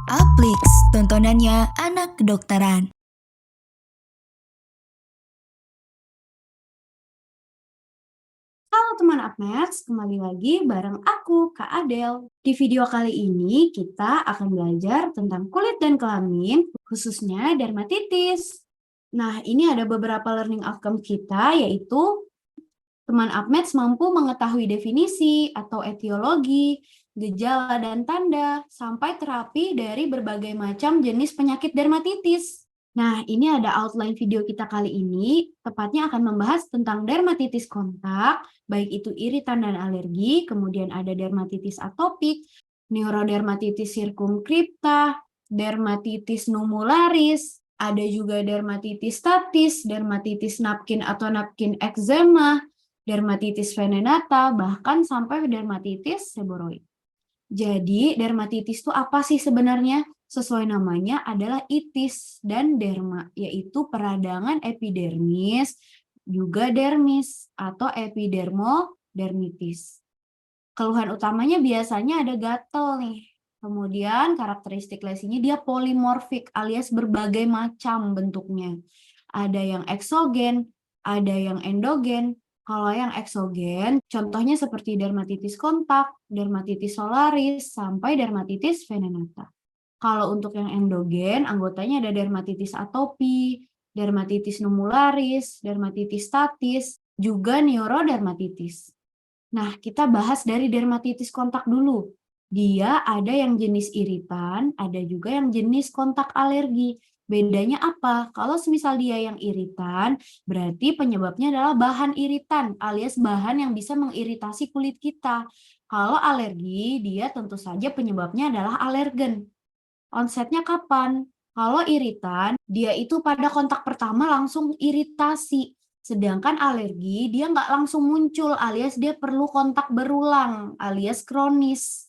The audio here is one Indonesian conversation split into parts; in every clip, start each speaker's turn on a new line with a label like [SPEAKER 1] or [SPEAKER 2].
[SPEAKER 1] Aplix, tontonannya anak kedokteran.
[SPEAKER 2] Halo teman Apmets, kembali lagi bareng aku, Kak Adel. Di video kali ini kita akan belajar tentang kulit dan kelamin, khususnya dermatitis. Nah, ini ada beberapa learning outcome kita, yaitu teman Apmets mampu mengetahui definisi atau etiologi, gejala dan tanda, sampai terapi dari berbagai macam jenis penyakit dermatitis. Nah, ini ada outline video kita kali ini, tepatnya akan membahas tentang dermatitis kontak, baik itu iritan dan alergi, kemudian ada dermatitis atopik, neurodermatitis sirkumkripta, dermatitis numularis, ada juga dermatitis statis, dermatitis napkin atau napkin eczema, dermatitis venenata, bahkan sampai dermatitis seboroid. Jadi, dermatitis itu apa sih sebenarnya? Sesuai namanya adalah itis dan derma, yaitu peradangan epidermis, juga dermis atau epidermodermitis. Keluhan utamanya biasanya ada gatal nih. Kemudian karakteristik lesinya dia polimorfik alias berbagai macam bentuknya. Ada yang eksogen, ada yang endogen. Kalau yang eksogen, contohnya seperti dermatitis kontak, dermatitis solaris, sampai dermatitis venenata. Kalau untuk yang endogen, anggotanya ada dermatitis atopi, dermatitis numularis, dermatitis statis, juga neurodermatitis. Nah, kita bahas dari dermatitis kontak dulu. Dia ada yang jenis iritan, ada juga yang jenis kontak alergi. Bedanya apa? Kalau semisal dia yang iritan, berarti penyebabnya adalah bahan iritan alias bahan yang bisa mengiritasi kulit kita. Kalau alergi, dia tentu saja penyebabnya adalah alergen. Onsetnya kapan? Kalau iritan, dia itu pada kontak pertama langsung iritasi. Sedangkan alergi, dia nggak langsung muncul alias dia perlu kontak berulang alias kronis.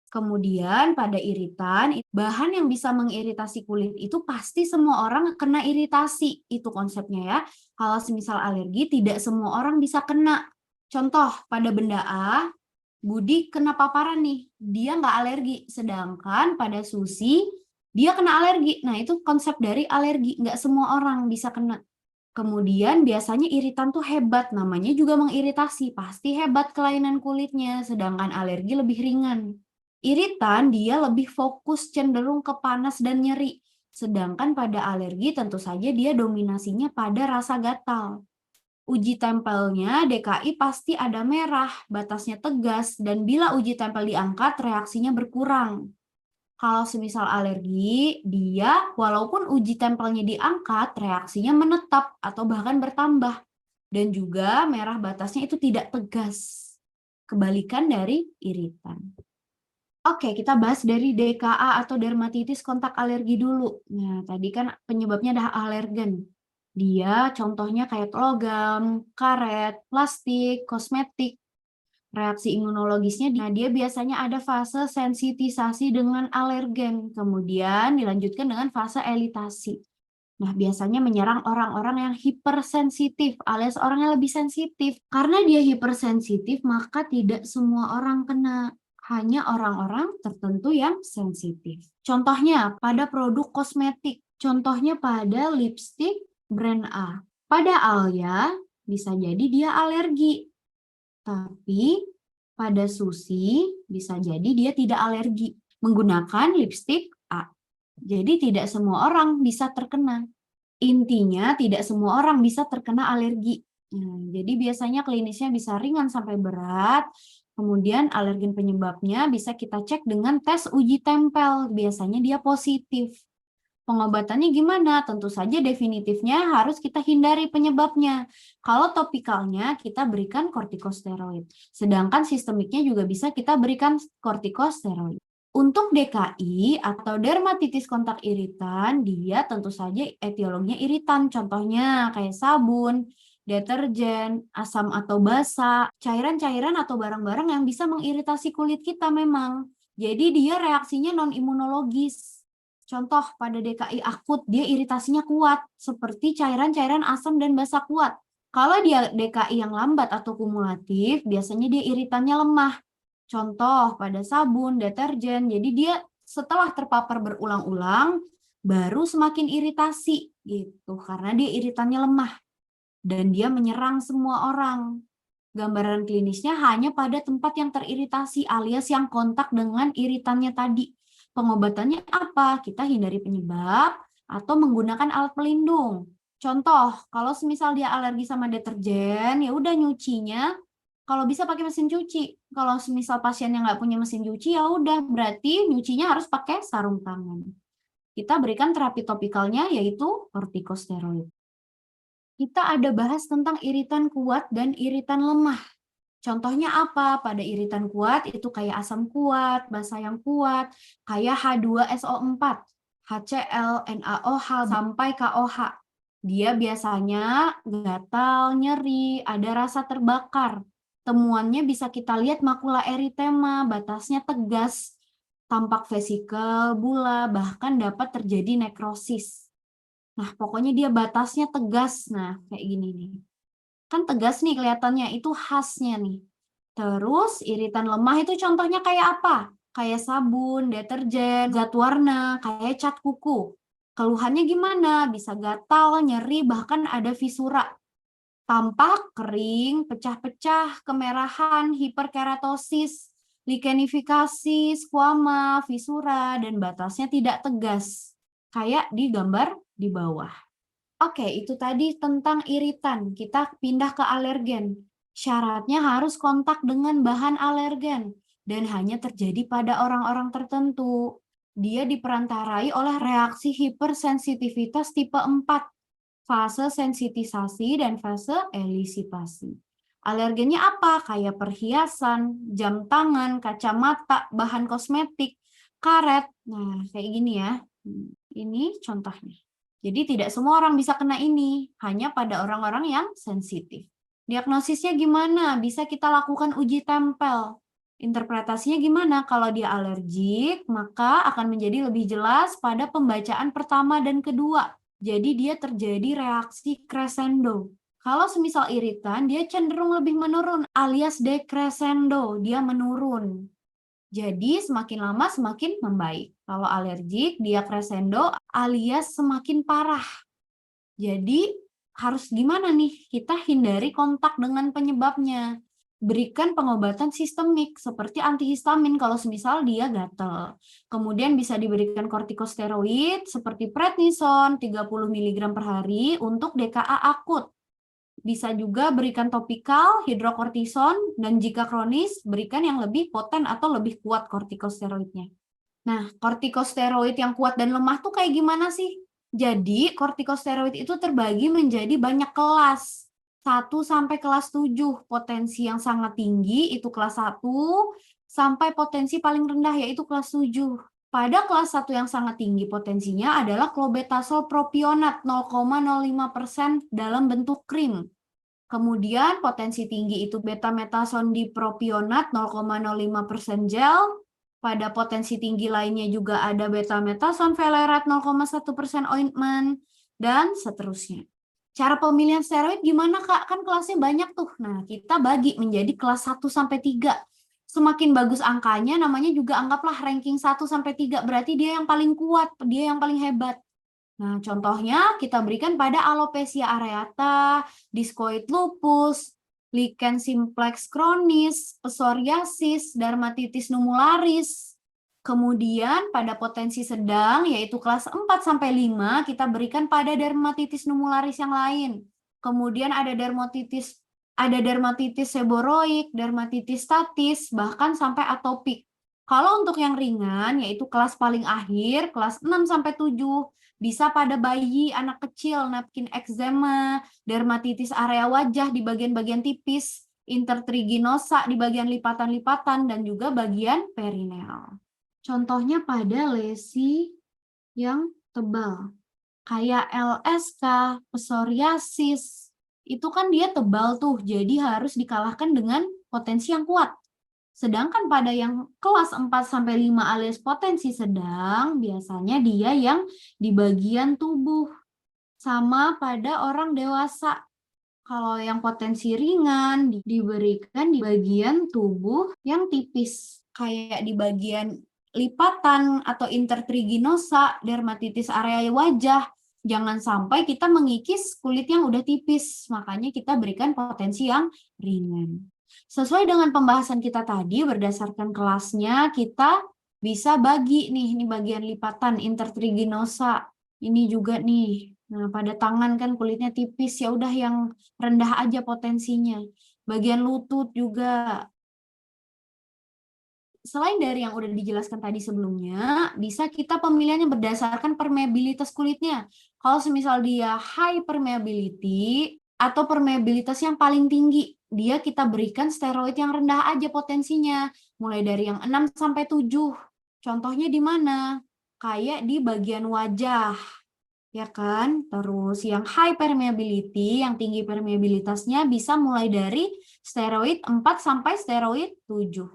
[SPEAKER 2] Kemudian pada iritan, bahan yang bisa mengiritasi kulit itu pasti semua orang kena iritasi. Itu konsepnya ya. Kalau semisal alergi, tidak semua orang bisa kena. Contoh, pada benda A, Budi kena paparan nih. Dia nggak alergi. Sedangkan pada Susi, dia kena alergi. Nah, itu konsep dari alergi. Nggak semua orang bisa kena. Kemudian biasanya iritan tuh hebat. Namanya juga mengiritasi. Pasti hebat kelainan kulitnya. Sedangkan alergi lebih ringan. Iritan dia lebih fokus cenderung ke panas dan nyeri. Sedangkan pada alergi tentu saja dia dominasinya pada rasa gatal. Uji tempelnya DKI pasti ada merah, batasnya tegas, dan bila uji tempel diangkat reaksinya berkurang. Kalau semisal alergi, dia walaupun uji tempelnya diangkat, reaksinya menetap atau bahkan bertambah. Dan juga merah batasnya itu tidak tegas. Kebalikan dari iritan. Oke, kita bahas dari DKA atau dermatitis kontak alergi dulu. Nah, tadi kan penyebabnya adalah alergen. Dia contohnya kayak logam, karet, plastik, kosmetik. Reaksi imunologisnya, nah dia biasanya ada fase sensitisasi dengan alergen. Kemudian dilanjutkan dengan fase elitasi. Nah, biasanya menyerang orang-orang yang hipersensitif alias orang yang lebih sensitif. Karena dia hipersensitif, maka tidak semua orang kena. Hanya orang-orang tertentu yang sensitif. Contohnya pada produk kosmetik. Contohnya pada lipstick brand A. Pada Alia, bisa jadi dia alergi. Tapi pada Susi, bisa jadi dia tidak alergi menggunakan lipstick A. Jadi tidak semua orang bisa terkena. Intinya tidak semua orang bisa terkena alergi. Nah, jadi biasanya klinisnya bisa ringan sampai berat. Kemudian alergen penyebabnya bisa kita cek dengan tes uji tempel. Biasanya dia positif. Pengobatannya gimana? Tentu saja definitifnya harus kita hindari penyebabnya. Kalau topikalnya kita berikan kortikosteroid. Sedangkan sistemiknya juga bisa kita berikan kortikosteroid. Untuk DKI atau dermatitis kontak iritan, dia tentu saja etiologinya iritan. Contohnya kayak sabun, deterjen, asam atau basa, cairan-cairan atau barang-barang yang bisa mengiritasi kulit kita memang. Jadi dia reaksinya non-imunologis. Contoh pada DKI akut, dia iritasinya kuat, seperti cairan-cairan asam dan basa kuat. Kalau dia DKI yang lambat atau kumulatif, biasanya dia iritannya lemah. Contoh pada sabun, deterjen, jadi dia setelah terpapar berulang-ulang, baru semakin iritasi gitu, karena dia iritannya lemah dan dia menyerang semua orang. Gambaran klinisnya hanya pada tempat yang teriritasi alias yang kontak dengan iritannya tadi. Pengobatannya apa? Kita hindari penyebab atau menggunakan alat pelindung. Contoh, kalau semisal dia alergi sama deterjen, ya udah nyucinya kalau bisa pakai mesin cuci. Kalau semisal pasiennya nggak punya mesin cuci, ya udah berarti nyucinya harus pakai sarung tangan. Kita berikan terapi topikalnya yaitu kortikosteroid. Kita ada bahas tentang iritan kuat dan iritan lemah. Contohnya apa? Pada iritan kuat itu kayak asam kuat, basa yang kuat, kayak H2SO4, HCl, NaOH, sampai KOH. Dia biasanya gatal, nyeri, ada rasa terbakar. Temuannya bisa kita lihat makula eritema, batasnya tegas, tampak vesikel, bula, bahkan dapat terjadi nekrosis. Nah, pokoknya dia batasnya tegas. Nah, kayak gini nih. Kan tegas nih kelihatannya, itu khasnya nih. Terus iritan lemah itu contohnya kayak apa? Kayak sabun, deterjen, zat warna, kayak cat kuku. Keluhannya gimana? Bisa gatal, nyeri, bahkan ada visura. Tampak kering, pecah-pecah, kemerahan, hiperkeratosis, likenifikasi, skuama, visura, dan batasnya tidak tegas. Kayak di gambar di bawah. Oke, itu tadi tentang iritan. Kita pindah ke alergen. Syaratnya harus kontak dengan bahan alergen dan hanya terjadi pada orang-orang tertentu. Dia diperantarai oleh reaksi hipersensitivitas tipe 4, fase sensitisasi dan fase elisipasi. Alergennya apa? Kayak perhiasan, jam tangan, kacamata, bahan kosmetik, karet. Nah, kayak gini ya. Ini contohnya. Jadi tidak semua orang bisa kena ini, hanya pada orang-orang yang sensitif. Diagnosisnya gimana? Bisa kita lakukan uji tempel. Interpretasinya gimana? Kalau dia alergik, maka akan menjadi lebih jelas pada pembacaan pertama dan kedua. Jadi dia terjadi reaksi crescendo. Kalau semisal iritan, dia cenderung lebih menurun alias decrescendo, dia menurun. Jadi semakin lama semakin membaik. Kalau alergik, dia crescendo alias semakin parah. Jadi harus gimana nih? Kita hindari kontak dengan penyebabnya. Berikan pengobatan sistemik seperti antihistamin kalau semisal dia gatal. Kemudian bisa diberikan kortikosteroid seperti prednison 30 mg per hari untuk DKA akut. Bisa juga berikan topikal, hidrokortison, dan jika kronis, berikan yang lebih poten atau lebih kuat kortikosteroidnya. Nah, kortikosteroid yang kuat dan lemah tuh kayak gimana sih? Jadi, kortikosteroid itu terbagi menjadi banyak kelas. 1 sampai kelas 7, potensi yang sangat tinggi itu kelas 1, sampai potensi paling rendah yaitu kelas 7. Pada kelas 1 yang sangat tinggi potensinya adalah clobetasol propionat 0,05% dalam bentuk krim. Kemudian potensi tinggi itu betamethason dipropionat 0,05% gel. Pada potensi tinggi lainnya juga ada betamethason valerat 0,1% ointment dan seterusnya. Cara pemilihan steroid gimana Kak? Kan kelasnya banyak tuh. Nah, kita bagi menjadi kelas 1 sampai 3. Semakin bagus angkanya namanya juga anggaplah ranking 1 sampai 3. Berarti dia yang paling kuat, dia yang paling hebat. Nah, contohnya kita berikan pada alopecia areata, discoid lupus, lichen simplex kronis, psoriasis, dermatitis numularis. Kemudian pada potensi sedang yaitu kelas 4 sampai 5 kita berikan pada dermatitis numularis yang lain. Kemudian ada dermatitis seboroik, dermatitis statis, bahkan sampai atopik. Kalau untuk yang ringan yaitu kelas paling akhir, kelas 6 sampai 7 bisa pada bayi, anak kecil, napkin eczema, dermatitis area wajah di bagian-bagian tipis, intertriginosa di bagian lipatan-lipatan, dan juga bagian perineal. Contohnya pada lesi yang tebal, kayak LSK, psoriasis, itu kan dia tebal tuh, jadi harus dikalahkan dengan potensi yang kuat. Sedangkan pada yang kelas 4-5 alias potensi sedang, biasanya dia yang di bagian tubuh. Sama pada orang dewasa. Kalau yang potensi ringan, diberikan di bagian tubuh yang tipis. Kayak di bagian lipatan atau intertriginosa, dermatitis area wajah. Jangan sampai kita mengikis kulit yang udah tipis, makanya kita berikan potensi yang ringan. Sesuai dengan pembahasan kita tadi, berdasarkan kelasnya, kita bisa bagi nih, ini bagian lipatan intertriginosa. Ini juga nih. Nah, pada tangan kan kulitnya tipis, ya udah yang rendah aja potensinya. Bagian lutut juga. Selain dari yang udah dijelaskan tadi sebelumnya, bisa kita pemilihannya berdasarkan permeabilitas kulitnya. Kalau semisal dia high permeability atau permeabilitas yang paling tinggi, dia kita berikan steroid yang rendah aja potensinya, mulai dari yang 6 sampai 7. Contohnya di mana? Kayak di bagian wajah, ya kan? Terus yang high permeability, yang tinggi permeabilitasnya bisa mulai dari steroid 4 sampai steroid 7.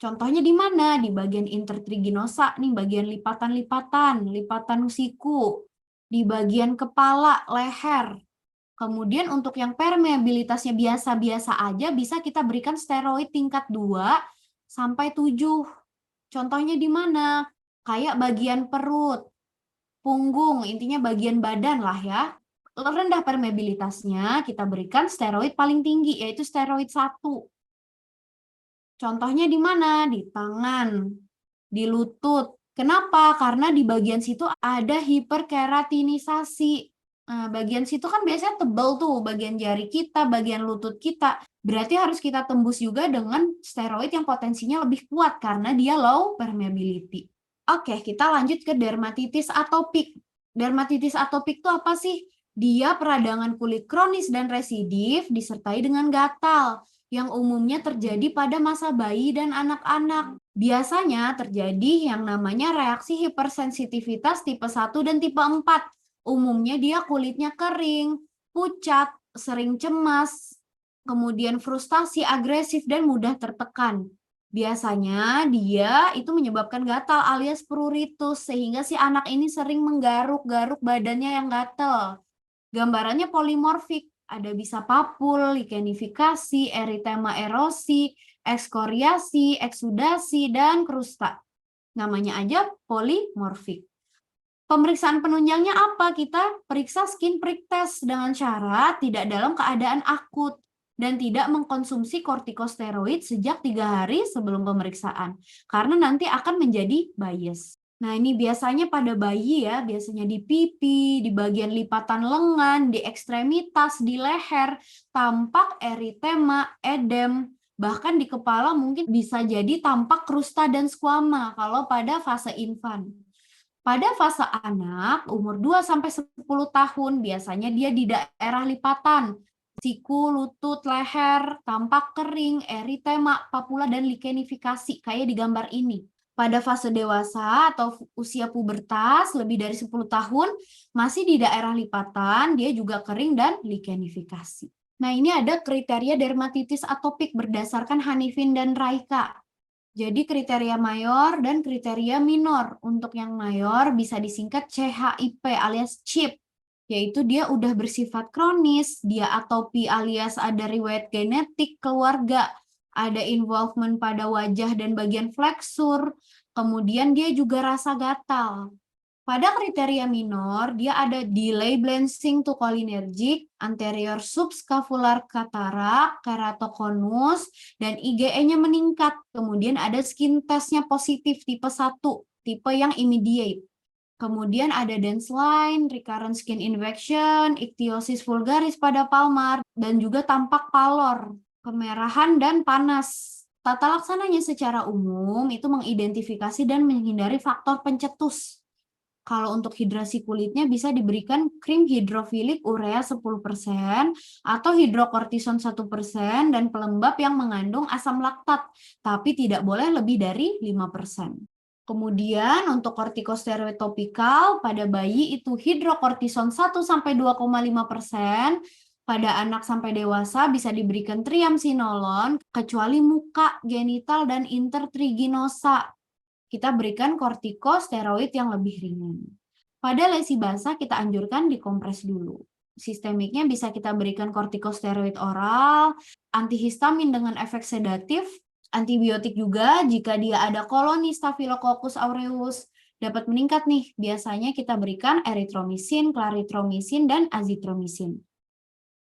[SPEAKER 2] Contohnya di mana? Di bagian intertriginosa, nih bagian lipatan-lipatan, lipatan siku, di bagian kepala, leher. Kemudian untuk yang permeabilitasnya biasa-biasa aja bisa kita berikan steroid tingkat 2 sampai 7. Contohnya di mana? Kayak bagian perut, punggung, intinya bagian badan lah ya. Rendah permeabilitasnya kita berikan steroid paling tinggi yaitu steroid 1. Contohnya di mana? Di tangan, di lutut. Kenapa? Karena di bagian situ ada hiperkeratinisasi. Nah, bagian situ kan biasanya tebal tuh, bagian jari kita, bagian lutut kita. Berarti harus kita tembus juga dengan steroid yang potensinya lebih kuat karena dia low permeability. Oke, kita lanjut ke dermatitis atopik. Dermatitis atopik itu apa sih? Dia peradangan kulit kronis dan residif disertai dengan gatal yang umumnya terjadi pada masa bayi dan anak-anak. Biasanya terjadi yang namanya reaksi hipersensitivitas tipe 1 dan tipe 4. Umumnya dia kulitnya kering, pucat, sering cemas, kemudian frustasi, agresif, dan mudah tertekan. Biasanya dia itu menyebabkan gatal alias pruritus, sehingga si anak ini sering menggaruk-garuk badannya yang gatal. Gambarannya polimorfik, ada bisa papul, likenifikasi, eritema erosi, ekskoriasi, eksudasi, dan krusta. Namanya aja polimorfik. Pemeriksaan penunjangnya apa? Kita periksa skin prick test dengan syarat tidak dalam keadaan akut dan tidak mengkonsumsi kortikosteroid sejak 3 hari sebelum pemeriksaan, karena nanti akan menjadi bias. Nah, ini biasanya pada bayi ya, biasanya di pipi, di bagian lipatan lengan, di ekstremitas, di leher, tampak eritema, edem, bahkan di kepala mungkin bisa jadi tampak krusta dan squama kalau pada fase infan. Pada fase anak, umur 2-10 tahun, biasanya dia di daerah lipatan, siku, lutut, leher, tampak kering, eritema, papula, dan likenifikasi, kayak di gambar ini. Pada fase dewasa atau usia pubertas lebih dari 10 tahun, masih di daerah lipatan, dia juga kering dan likenifikasi. Nah, ini ada kriteria dermatitis atopik berdasarkan Hanifin dan Raika. Jadi kriteria mayor dan kriteria minor. Untuk yang mayor bisa disingkat CHIP alias CHIP, yaitu dia udah bersifat kronis, dia atopi alias ada riwayat genetik keluarga, ada involvement pada wajah dan bagian fleksur, kemudian dia juga rasa gatal. Pada kriteria minor, dia ada delay balancing to cholinergic, anterior subscapular katarak, keratokonus, dan IgE-nya meningkat. Kemudian ada skin test-nya positif tipe 1, tipe yang immediate. Kemudian ada dense line, recurrent skin infection, ichthyosis vulgaris pada palmar, dan juga tampak pallor, kemerahan, dan panas. Tata laksananya secara umum itu mengidentifikasi dan menghindari faktor pencetus. Kalau untuk hidrasi kulitnya bisa diberikan krim hidrofilik urea 10% atau hidrokortison 1% dan pelembab yang mengandung asam laktat, tapi tidak boleh lebih dari 5%. Kemudian untuk kortikosteroid topikal pada bayi itu hidrokortison 1-2,5%, pada anak sampai dewasa bisa diberikan triamcinolon kecuali muka, genital, dan intertriginosa. Kita berikan kortikosteroid yang lebih ringan. Pada lesi basah kita anjurkan dikompres dulu. Sistemiknya bisa kita berikan kortikosteroid oral, antihistamin dengan efek sedatif, Antibiotik juga jika dia ada koloni Staphylococcus aureus dapat meningkat nih. Biasanya kita berikan erythromycin, clarithromycin, dan azithromycin.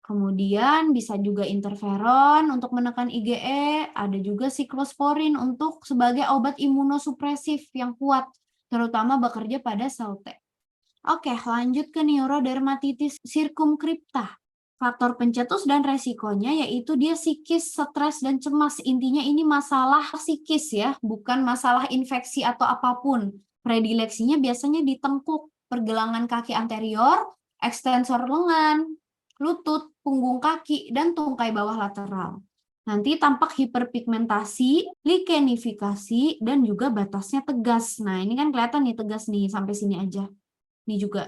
[SPEAKER 2] Kemudian bisa juga interferon untuk menekan IgE, ada juga siklosporin untuk sebagai obat imunosupresif yang kuat, terutama bekerja pada sel T. Oke, lanjut ke neurodermatitis sirkumkripta. Faktor pencetus dan resikonya yaitu dia psikis, stres, dan cemas. Intinya ini masalah psikis ya, bukan masalah infeksi atau apapun. Predileksinya biasanya di tengkuk, pergelangan kaki anterior, ekstensor lengan, lutut, punggung kaki, dan tungkai bawah lateral. Nanti tampak hiperpigmentasi, likenifikasi, dan juga batasnya tegas. Nah, ini kan kelihatan nih tegas nih, sampai sini aja. Ini juga.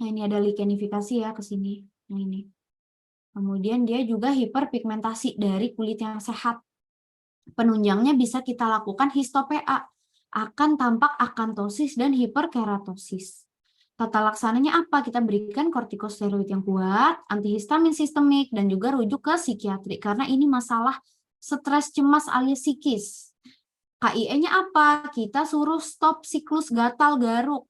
[SPEAKER 2] Nah, ini ada likenifikasi ya ke sini. Nah, ini. Kemudian dia juga hiperpigmentasi dari kulit yang sehat. Penunjangnya bisa kita lakukan histo-PA. Akan tampak akantosis dan hiperkeratosis. Tata laksananya apa? Kita berikan kortikosteroid yang kuat, antihistamin sistemik, dan juga rujuk ke psikiatri. Karena ini masalah stres cemas alias psikis. KIE-nya apa? Kita suruh stop siklus gatal garuk.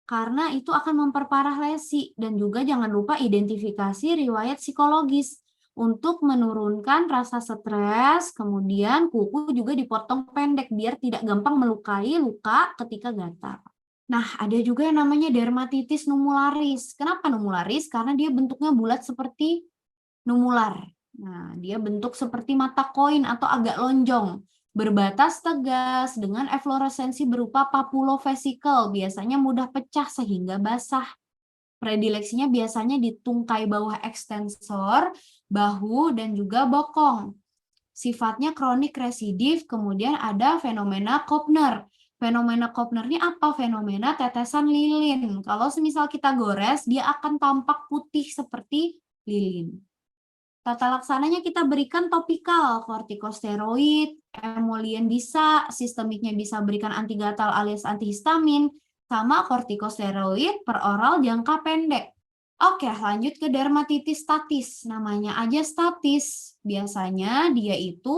[SPEAKER 2] Karena itu akan memperparah lesi. Dan juga jangan lupa identifikasi riwayat psikologis untuk menurunkan rasa stres. Kemudian kuku juga dipotong pendek biar tidak gampang melukai luka ketika gatal. Nah, ada juga yang namanya dermatitis numularis. Kenapa numularis? Karena dia bentuknya bulat seperti numular. Nah, dia bentuk seperti mata koin atau agak lonjong. Berbatas tegas dengan efloresensi berupa papulofesikel, biasanya mudah pecah sehingga basah. Predileksinya biasanya di tungkai bawah ekstensor, bahu, dan juga bokong. Sifatnya kronik residif, kemudian ada fenomena Kopner. Fenomena Kopner ini apa? Fenomena tetesan lilin. Kalau semisal kita gores, dia akan tampak putih seperti lilin. Tata laksananya kita berikan topikal, kortikosteroid, emolien bisa, sistemiknya bisa berikan antigatal alias antihistamin, sama kortikosteroid per oral jangka pendek. Oke, lanjut ke dermatitis statis. Namanya aja statis. Biasanya dia itu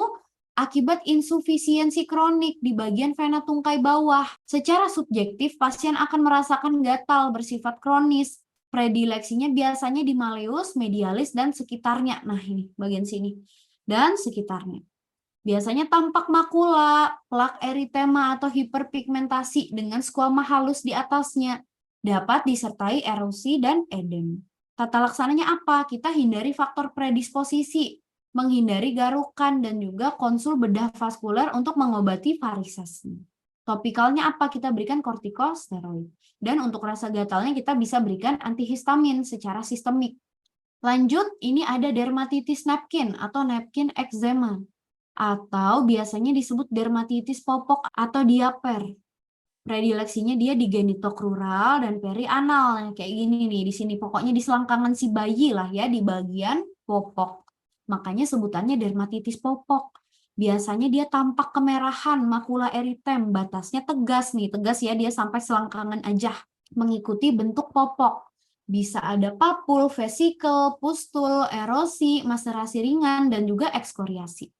[SPEAKER 2] akibat insufisiensi kronik di bagian vena tungkai bawah. Secara subjektif, pasien akan merasakan gatal bersifat kronis. Predileksinya biasanya di malleus, medialis, dan sekitarnya. Nah, ini bagian sini. Dan sekitarnya. Biasanya tampak makula, plak eritema atau hiperpigmentasi dengan skuama halus di atasnya. Dapat disertai erosi dan edem. Tata laksananya apa? Kita hindari faktor predisposisi, menghindari garukan, dan juga konsul bedah vaskuler untuk mengobati varisesnya. Topikalnya apa? Kita berikan kortikosteroid. Dan untuk rasa gatalnya kita bisa berikan antihistamin secara sistemik. Lanjut, ini ada dermatitis napkin atau napkin eczema. Atau biasanya disebut dermatitis popok atau diaper. Predileksinya dia di genitokrural dan perianal. Kayak gini nih, di sini pokoknya di selangkangan si bayi lah ya, di bagian popok. Makanya sebutannya dermatitis popok. Biasanya dia tampak kemerahan, makula eritem, batasnya tegas nih, tegas ya, dia sampai selangkangan aja, mengikuti bentuk popok. Bisa ada papul, vesikel, pustul, erosi, maserasi ringan, dan juga ekskoriasi.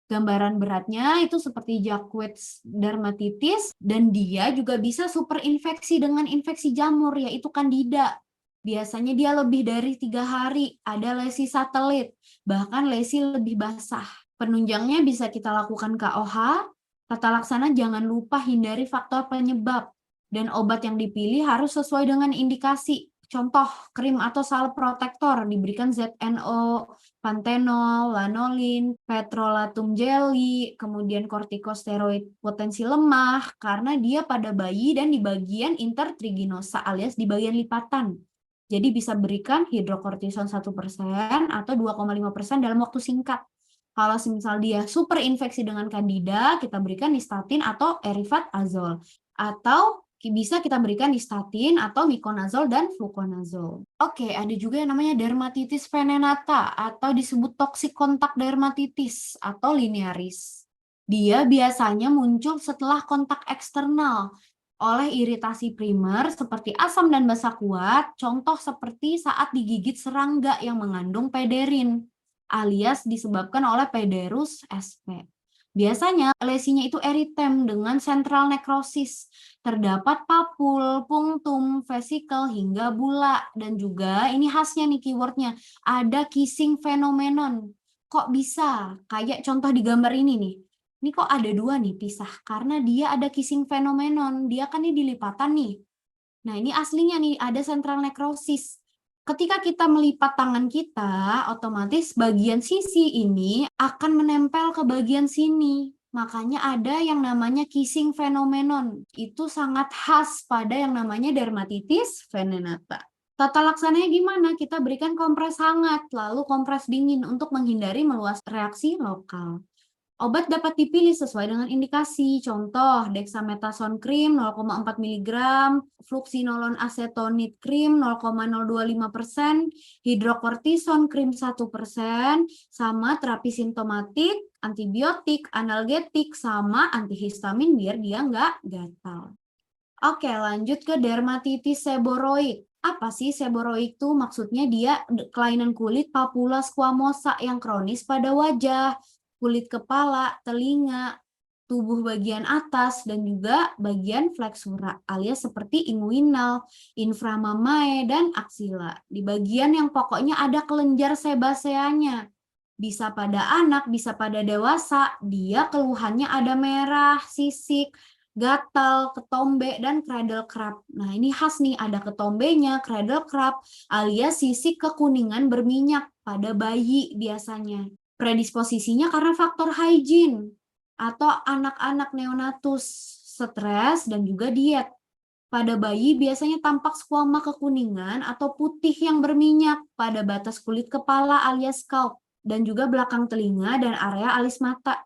[SPEAKER 2] Gambaran beratnya itu seperti Jacquet's dermatitis, dan dia juga bisa superinfeksi dengan infeksi jamur, yaitu Candida. Biasanya dia lebih dari 3 hari, ada lesi satelit, bahkan lesi lebih basah. Penunjangnya bisa kita lakukan KOH, tata laksana jangan lupa hindari faktor penyebab, dan obat yang dipilih harus sesuai dengan indikasi. Contoh, krim atau salep protektor diberikan ZNO, pantenol, lanolin, petrolatum jelly, kemudian kortikosteroid potensi lemah, karena dia pada bayi dan di bagian intertriginosa alias di bagian lipatan. Jadi bisa berikan hidrokortison 1% atau 2,5% dalam waktu singkat. Kalau misal dia superinfeksi dengan Candida, kita berikan nystatin atau erifatazol. Atau bisa kita berikan nystatin atau miconazol dan fluconazol. Oke, ada juga yang namanya dermatitis venenata atau disebut toxic contact dermatitis atau linearis. Dia biasanya muncul setelah kontak eksternal oleh iritasi primer seperti asam dan basa kuat, contoh seperti saat digigit serangga yang mengandung pederin, alias disebabkan oleh Pederus sp. Biasanya lesinya itu eritem dengan sentral nekrosis. Terdapat papul, punktum, vesikel, hingga bula. Dan juga ini khasnya nih keywordnya, ada kissing phenomenon. Kok bisa? Kayak contoh di gambar ini nih. Ini kok ada dua nih pisah? Karena dia ada kissing phenomenon. Dia kan ini dilipatan nih. Nah, ini aslinya nih, ada sentral nekrosis. Ketika kita melipat tangan kita, otomatis bagian sisi ini akan menempel ke bagian sini. Makanya ada yang namanya kissing phenomenon. Itu sangat khas pada yang namanya dermatitis venenata. Tata laksananya gimana? Kita berikan kompres hangat, lalu kompres dingin untuk menghindari meluas reaksi lokal. Obat dapat dipilih sesuai dengan indikasi. Contoh, dexamethasone cream 0,4 mg, fluksinolon acetonide cream 0,025%, hidrokortison cream 1%, sama terapi simptomatik, antibiotik, analgetik, sama antihistamin biar dia nggak gatal. Oke, lanjut ke dermatitis seboroid. Apa sih seboroid itu? Maksudnya dia kelainan kulit papula squamosa yang kronis pada wajah, kulit kepala, telinga, tubuh bagian atas, dan juga bagian flexura alias seperti inguinal, inframamae, dan aksila. Di bagian yang pokoknya ada kelenjar sebaceanya. Bisa pada anak, bisa pada dewasa, dia keluhannya ada merah, sisik, gatal, ketombe, dan cradle crab. Nah, ini khas nih, ada ketombenya, cradle crab, alias sisik kekuningan berminyak pada bayi biasanya. Predisposisinya karena faktor hygiene atau anak-anak neonatus, stres, dan juga diet. Pada bayi biasanya tampak skuama kekuningan atau putih yang berminyak pada batas kulit kepala alias scalp, dan juga belakang telinga dan area alis mata.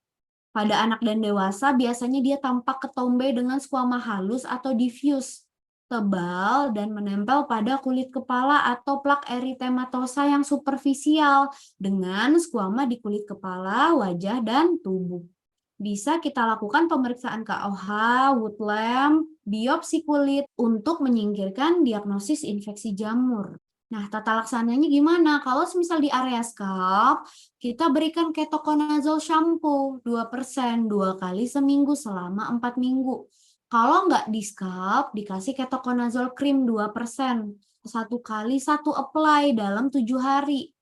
[SPEAKER 2] Pada anak dan dewasa biasanya dia tampak ketombe dengan skuama halus atau diffuse, tebal dan menempel pada kulit kepala atau plak eritematosa yang superficial dengan skuama di kulit kepala, wajah, dan tubuh. Bisa kita lakukan pemeriksaan KOH, Woodlamp, biopsi kulit untuk menyingkirkan diagnosis infeksi jamur. Nah, tata laksananya gimana? Kalau misal di area scalp, kita berikan ketoconazole shampoo 2% 2 kali seminggu selama 4 minggu. Kalau nggak di scalp, dikasih ketoconazole cream 2%, 1 kali 1 apply dalam 7 hari.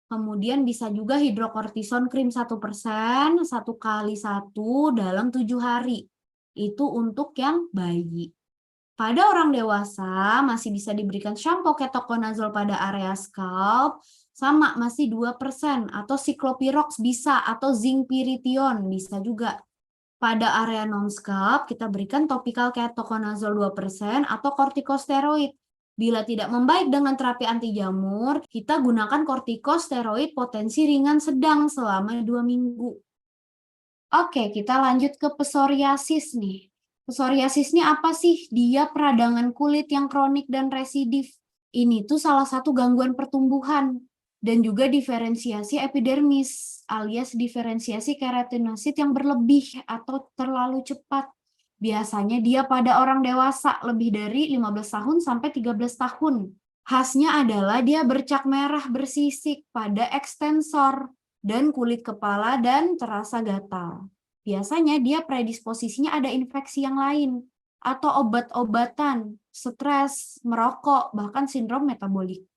[SPEAKER 2] Kemudian bisa juga hidrokortison cream 1%, 1 kali 1 dalam 7 hari. Itu untuk yang bayi. Pada orang dewasa masih bisa diberikan shampoo ketoconazole pada area scalp, sama masih 2% atau cyclopirox bisa, atau zinc pyrithione bisa juga. Pada area non-scalp, kita berikan topical ketoconazole 2% atau kortikosteroid. Bila tidak membaik dengan terapi anti jamur, kita gunakan kortikosteroid potensi ringan sedang selama 2 minggu. Oke, kita lanjut ke psoriasis nih. Psoriasis ini apa sih? Dia peradangan kulit yang kronik dan residif. Ini tuh salah satu gangguan pertumbuhan dan juga diferensiasi epidermis alias diferensiasi keratinosit yang berlebih atau terlalu cepat. Biasanya dia pada orang dewasa lebih dari 15 tahun sampai 13 tahun. Khasnya adalah dia bercak merah bersisik pada ekstensor dan kulit kepala dan terasa gatal. Biasanya dia predisposisinya ada infeksi yang lain atau obat-obatan, stres, merokok, bahkan sindrom metabolik.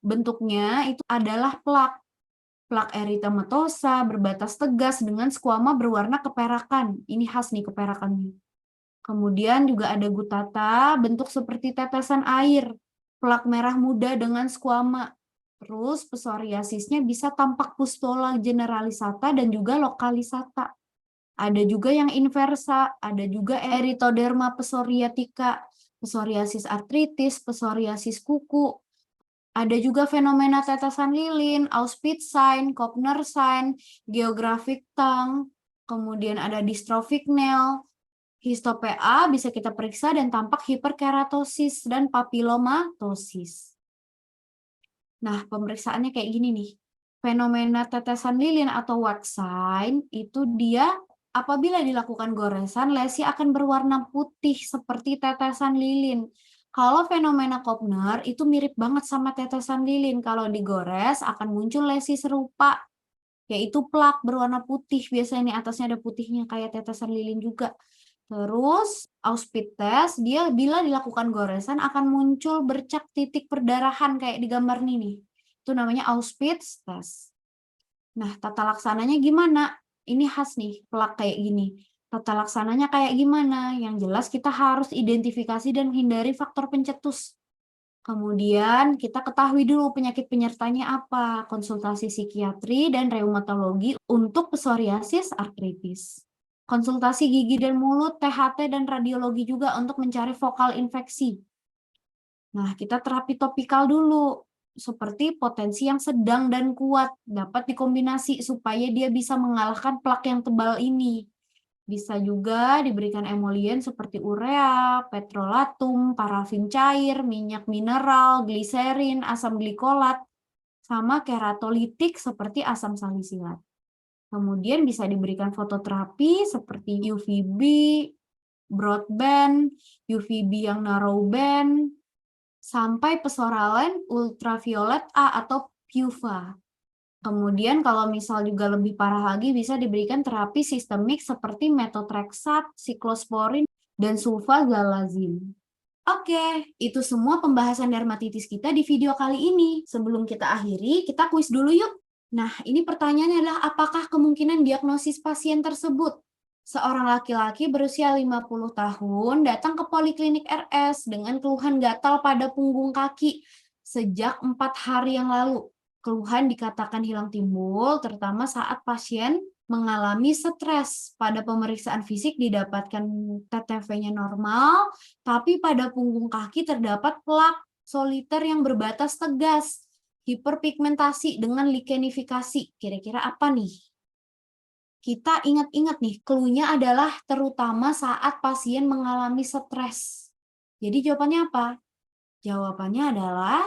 [SPEAKER 2] Bentuknya itu adalah plak. Plak eritematosa berbatas tegas dengan skuama berwarna keperakan. Ini khas nih keperakannya. Kemudian juga ada gutata, bentuk seperti tetesan air. Plak merah muda dengan skuama. Terus psoriasisnya bisa tampak pustula generalisata dan juga lokalisata. Ada juga yang inversa, ada juga erythroderma psoriatica, psoriasis artritis, psoriasis kuku. Ada juga fenomena tetesan lilin, Auspitz sign, Kopner sign, geographic tongue, kemudian ada dystrophic nail, histo-PA bisa kita periksa dan tampak hiperkeratosis dan papilomatosis. Nah, pemeriksaannya kayak gini nih. Fenomena tetesan lilin atau wax sign itu dia apabila dilakukan goresan, lesi akan berwarna putih seperti tetesan lilin. Kalau fenomena Kopner itu mirip banget sama tetesan lilin. Kalau digores akan muncul lesi serupa. yaitu plak berwarna putih. Biasanya ini atasnya ada putihnya kayak tetesan lilin juga. Terus Auspitz test, dia bila dilakukan goresan akan muncul bercak titik perdarahan kayak di gambar ini nih. Itu namanya Auspitz test. Nah, tata laksananya gimana? Ini khas nih, plak kayak gini. Tata laksananya kayak gimana? Yang jelas kita harus identifikasi dan hindari faktor pencetus. Kemudian kita ketahui dulu penyakit penyertanya apa, konsultasi psikiatri dan reumatologi untuk psoriasis artritis. Konsultasi gigi dan mulut, THT, dan radiologi juga untuk mencari vokal infeksi. Nah, kita terapi topikal dulu, seperti potensi yang sedang dan kuat, dapat dikombinasi supaya dia bisa mengalahkan plak yang tebal ini. Bisa juga diberikan emolien seperti urea, petrolatum, parafin cair, minyak mineral, gliserin, asam glikolat, sama keratolitik seperti asam salisilat. Kemudian bisa diberikan fototerapi seperti UVB, broadband, UVB yang narrowband, sampai pesoralen ultraviolet A atau PUVA. Kemudian kalau misal juga lebih parah lagi bisa diberikan terapi sistemik seperti methotrexate, siklosporin, dan sulfasalazine. Oke, itu semua pembahasan dermatitis kita di video kali ini. Sebelum kita akhiri, kita kuis dulu yuk. Nah, ini pertanyaannya adalah apakah kemungkinan diagnosis pasien tersebut? Seorang laki-laki berusia 50 tahun datang ke poliklinik RS dengan keluhan gatal pada punggung kaki sejak 4 hari yang lalu. Keluhan dikatakan hilang timbul, terutama saat pasien mengalami stres. Pada pemeriksaan fisik didapatkan TTV-nya normal, tapi pada punggung kaki terdapat plak soliter yang berbatas tegas. Hiperpigmentasi dengan likenifikasi. Kira-kira apa nih? Kita ingat-ingat nih, clue-nya adalah terutama saat pasien mengalami stres. Jadi jawabannya apa? Jawabannya adalah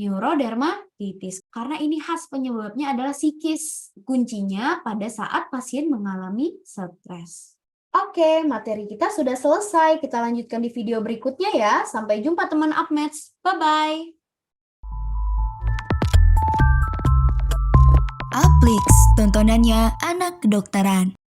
[SPEAKER 2] neurodermatitis. Karena ini khas penyebabnya adalah psikis. Kuncinya pada saat pasien mengalami stres. Oke, materi kita sudah selesai. Kita lanjutkan di video berikutnya ya. Sampai jumpa teman Upmaths. Bye-bye.
[SPEAKER 1] Uplix, tontonannya anak kedokteran.